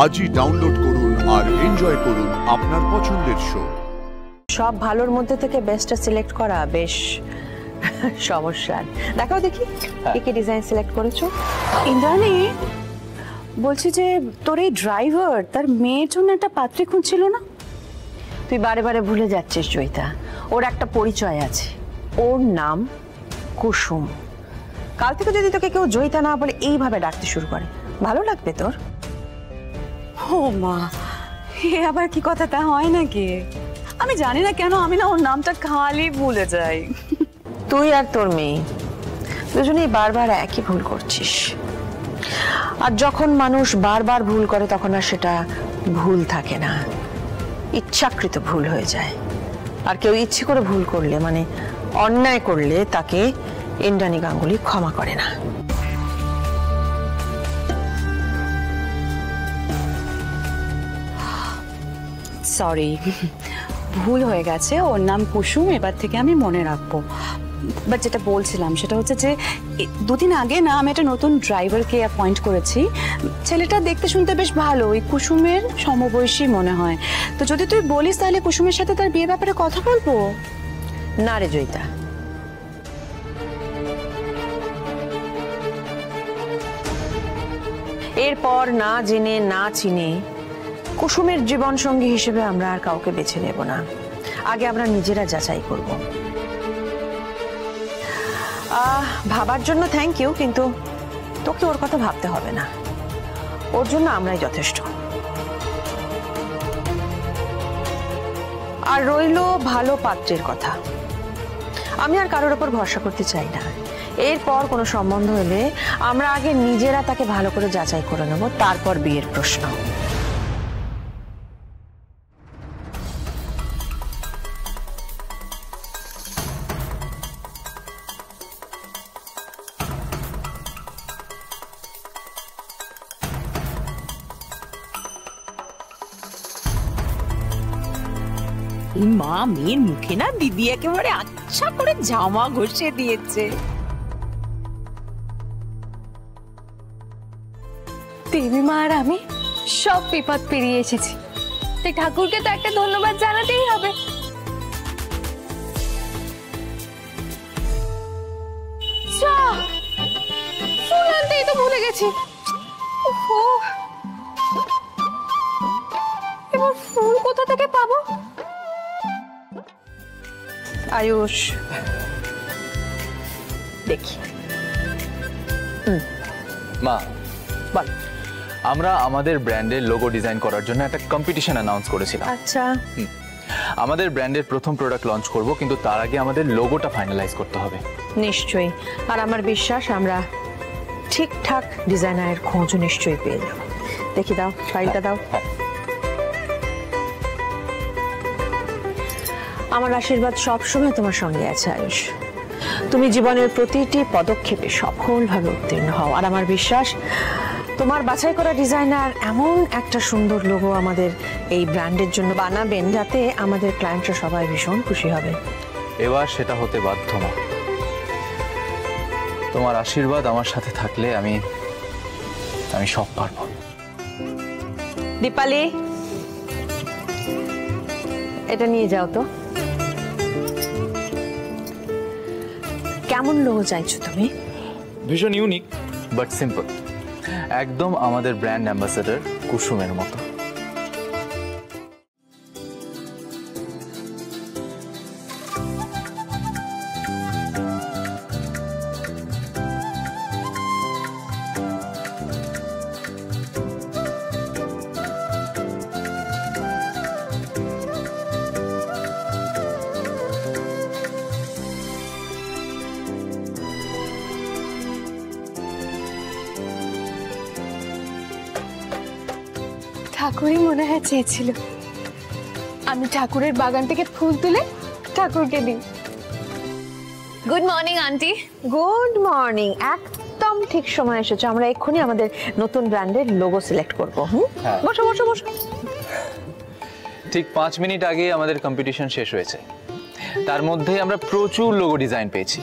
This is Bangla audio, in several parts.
আজই ডাউনলোড করুন আর এনজয় করুন আপনার পছন্দের শো। সব ভালোর মধ্যে থেকে বেস্টটা সিলেক্ট করা বেশ সমস্যার। দেখাও দেখি কি ডিজাইন সিলেক্ট করেছো। ইন্দ্রাণী, বলছি যে তোর এই ড্রাইভার তার মেয়ের জন্য একটা পাত্রী খুঁজছিল না? তুই বারে বারে ভুলে যাচ্ছিস জয়িতা, ওর একটা পরিচয় আছে, ওর নাম কুসুম। কাল থেকে যদি তোকে কেউ জয়িতা না বলে এইভাবে ডাকতে শুরু করে, ভালো লাগবে তোর? ও মা, এ আবার কি কথা, তা হয় নাকি? আমি জানি না কেন আমি না ওর নামটা খালি ভুলে যাই। তুই আর তোর মেয়ে দুজনেই বারবার একই ভুল করছিস, আর যখন মানুষ বারবার ভুল করে তখন আর সেটা ভুল থাকে না, ইচ্ছাকৃত ভুল হয়ে যায়। আর কেউ ইচ্ছে করে ভুল করলে মানে অন্যায় করলে তাকে ইন্দ্রাণী গাঙ্গুলি ক্ষমা করে না। সরি, ভুল হয়ে গেছে, ওর নাম কুসুম, এবার থেকে আমি মনে রাখবো। বাট যেটা বলছিলাম সেটা হচ্ছে যে দুদিন আগে না আমি একটা নতুন ড্রাইভারকে অ্যাপয়েন্ট করেছি। ছেলেটা দেখতে শুনতে বেশ ভালো, ওই কুসুমের সমবয়সী মনে হয়। তো যদি তুই বলিস তাহলে কুসুমের সাথে তার বিয়ের ব্যাপারে কথা বলবো। না রে জয়িতা, এরপর না জেনে না চিনে কুসুমের জীবন সঙ্গী হিসেবে আমরা আর কাউকে বেছে নেব না। আগে আমরা নিজেরা যাচাই করব। ভাবার জন্য থ্যাংক ইউ, কিন্তু তোকে ওর কথা ভাবতে হবে না, ওর জন্য আমরাই যথেষ্ট। আর রইল ভালো পাত্রের কথা, আমি আর কারোর উপর ভরসা করতে চাই না। এরপর কোনো সম্বন্ধ হলে আমরা আগে নিজেরা তাকে ভালো করে যাচাই করে নেব, তারপর বিয়ের প্রশ্ন। মা, মেয়ের মুখে না দিদি একেবারে আচ্ছা করে জামা ঘষে দিয়েছে। দেবী মা আর আমি সব বিপদ পেরিয়ে এসেছি, তাই ঠাকুরকে তো একটা ধন্যবাদ জানাতেই হবে। ফুল আনতেই তো ভুলে গেছি। এবার ফুল কোথা থেকে পাবো? আয়ুষ, দেখি। মা বল। আমরা আমাদের ব্র্যান্ডের লোগো ডিজাইন করার জন্য একটা কম্পিটিশন অ্যানাউন্স করেছিলাম। আচ্ছা, আমাদের ব্র্যান্ডের প্রথম প্রোডাক্ট লঞ্চ করব, কিন্তু তার আগে আমাদের লোগোটা ফাইনালাইজ করতে হবে। নিশ্চয়ই, আর আমার বিশ্বাস আমরা ঠিকঠাক ডিজাইনারের খোঁজও নিশ্চয়ই পেয়ে যাব। দেখি, দাও ফাইলটা দাও। আমার আশীর্বাদ সবসময় তোমার সঙ্গে আছে আয়ুষ। তুমি জীবনের প্রতিটি পদক্ষেপে সফলভাবে উত্তীর্ণ হও, আর আমার বিশ্বাস তোমার বাছাই করা ডিজাইনার এমন একটা সুন্দর লোগো আমাদের এই ব্র্যান্ডের জন্য বানাবেন যাতে আমাদের ক্লায়েন্টরা সবাই ভীষণ খুশি হবে। এবার সেটা হতে বাধ্য মা। তোমার আশীর্বাদ আমার সাথে থাকলে আমি সব পারবো। দীপালি, এটা নিয়ে যাও তো। কেমন লোগো চাইছো তুমি? ভীষণ ইউনিক বাট সিম্পল, একদম আমাদের ব্র্যান্ড অ্যাম্বাসেডর কুসুমের মতো। ঠাকুরই মনে হয় চেয়েছিল আমি ঠাকুরের বাগান থেকে ফুল তুলে ঠাকুরকে দিই। Good morning aunty. Good morning, একদম ঠিক সময় এসেছো। আমরা এক্ষুনি আমাদের নতুন ব্র্যান্ডের লোগো সিলেক্ট করব। বসো বসো বসো। ঠিক 5 মিনিট আগে আমাদের কম্পিটিশন শেষ হয়েছে, তার মধ্যে আমরা প্রচুর লোগো ডিজাইন পেয়েছি।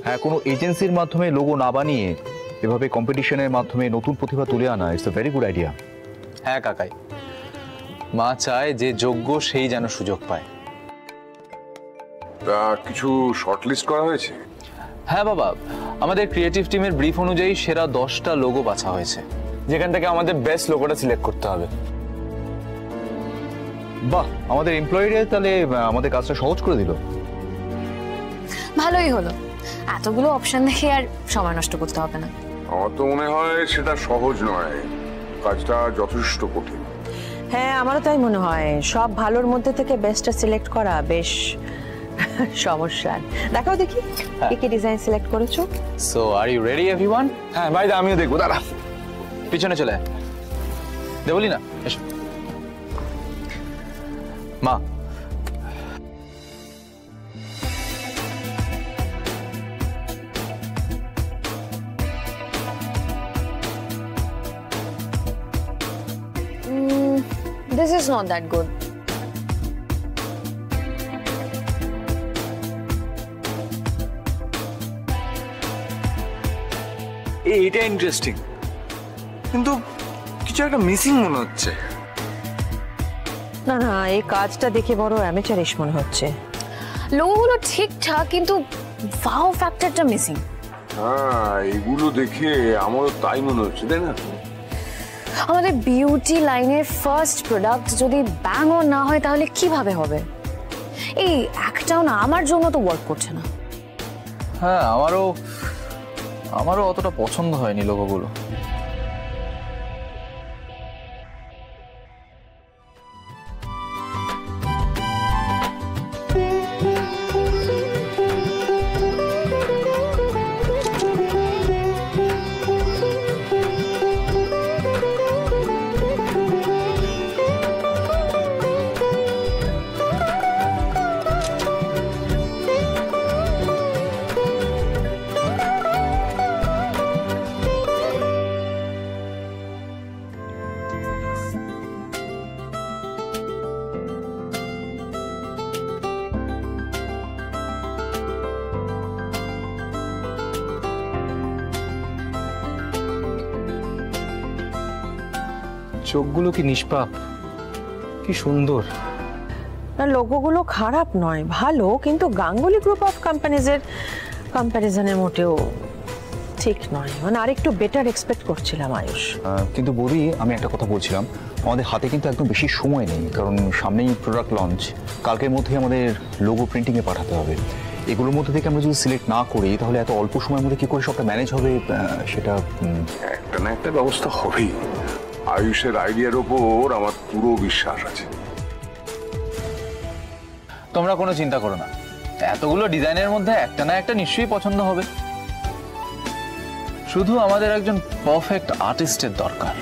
হ্যাঁ, কোনো এজেন্সির মাধ্যমে লোগো না বানিয়ে এভাবে কম্পিটিশনের মাধ্যমে নতুন প্রতিভা তুলে আনা it's a very good idea. হ্যাঁ কাকাই, মা চায় যে যোগ্য সেই যেন সুযোগ পায়। তা কিছু শর্টলিস্ট করা হয়েছে? হ্যাঁ বাবা, আমাদের ক্রিয়েটিভ টিমের ব্রিফ অনুযায়ী সেরা 10টা লোগো বাছা হয়েছে, যেখান থেকে আমাদের বেস্ট লোগোটা সিলেক্ট করতে হবে। বাহ, আমাদের এমপ্লয়িরা তাহলে আমাদের কাজটা সহজ করে দিল। ভালোই হলো, এতগুলো অপশন দেখে আর সময় নষ্ট করতে হবে না। আমার তো মনে হয় সেটা সহজ নয়, কাজটা যথেষ্ট কঠিন। হ্যাঁ, আমারও তাই মনে হয়। সব ভালোর মধ্যে থেকে বেস্টটা সিলেক্ট করা বেশ সমস্যার। দেখাও দেখি কি কি ডিজাইন সিলেক্ট করেছো। So are you ready everyone? হ্যাঁ ভাই, আমিও দেখবো, দাঁড়া। পিছনে চলে আয়। দেবলি না, এসো। মা, This is not that good. এইটা ইন্টারেস্টিং, কিন্তু কিছু একটা মিসিং মনে হচ্ছে। না না, এই কাজটা দেখে বড় অ্যামেচারিশ মনে হচ্ছে। লোগোগুলো ঠিকঠাক, কিন্তু ওয়াও ফ্যাক্টরটা মিসিং। হ্যাঁ, এগুলো দেখে আমারও তাই মনে হচ্ছে, তাই না? আমাদের বিউটি লাইনের ফার্স্ট প্রোডাক্ট যদি ব্যাং অন না হয় তাহলে কিভাবে হবে? এই একটাও না আমার জন্য তো ওয়ার্ক করছে না। হ্যাঁ আমারও অতটা পছন্দ হয়নি লোগোগুলো। চোখগুলো কি নিষ্পাপ, কি সুন্দর। না, লোগোগুলো খারাপ নয়, ভালো, কিন্তু গাঙ্গুলি গ্রুপ অফ কোম্পানিজের কম্প্যারিজনে মোটেও ঠিক নয়। মানে আরেকটু বেটার এক্সপেক্ট করছিলাম আয়ুষ। কিন্তু বৌদি, আমি একটা কথা বলছিলাম, আমাদের হাতে কিন্তু একদম বেশি সময় নেই, কারণ সামনেই প্রোডাক্ট লঞ্চ। কালকের মধ্যেই আমাদের লোগো প্রিন্টিংয়ে পাঠাতে হবে। এগুলোর মধ্যে থেকে আমরা যদি সিলেক্ট না করি তাহলে এত অল্প সময়ের মধ্যে কি করে সবটা ম্যানেজ হবে, সেটা একটা না একটা ব্যবস্থা হবেই। আয়ুষের আইডিয়ার ওপর আমার পুরো বিশ্বাস আছে। তোমরা কোনো চিন্তা করো না, এতগুলো ডিজাইনের মধ্যে একটা না একটা নিশ্চয়ই পছন্দ হবে। শুধু আমাদের একজন পারফেক্ট আর্টিস্টের দরকার।